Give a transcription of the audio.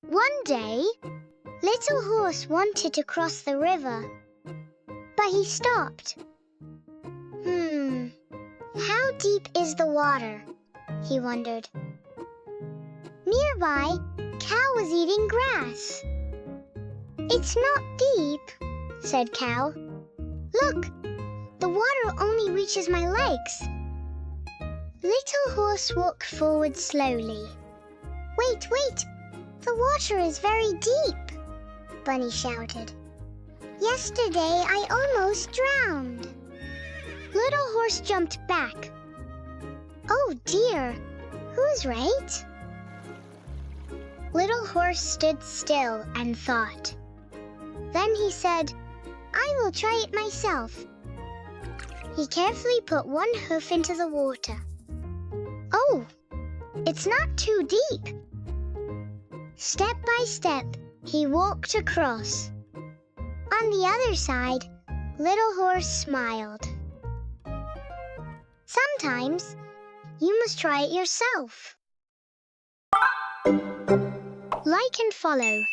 One day, Little Horse wanted to cross the river, but he stopped. How deep is the water? He wondered. Nearby, Cow was eating grass. It's not deep, said Cow. Look, the water only reaches my legs. Little Horse walked forward slowly. Wait, wait! The water is very deep, Bunny shouted. Yesterday I almost drowned. Little Horse jumped back. Oh dear, who's right? Little Horse stood still and thought. Then he said, I will try it myself. He carefully put one hoof into the water. Oh, it's not too deep. Step by step, he walked across. On the other side, Little Horse smiled. Sometimes, you must try it yourself. Like and follow.